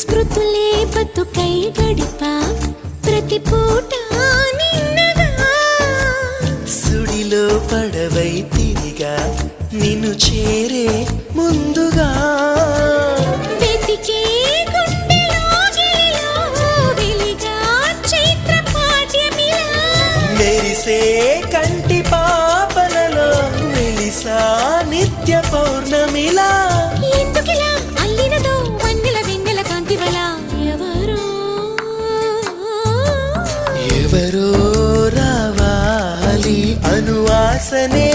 స్మృతులే బతుకై గడిపా ప్రతి పూట నిన్నగా సుడిలో పడవై తిరిగా నిన్ను చేరే ముందుగా వెతికే గుండెలో గిలిలో వెలిగా చైత్ర పాఠ్యమిలా మెరిసే కంటి పాపలలో వెలిసా నిత్య పౌర్ణమిలా ఎందుకిలా అల్లినదో వన్నెల వెన్నెల కాంతివల ఎవరో ఎవరో రావాలి అనువాసనే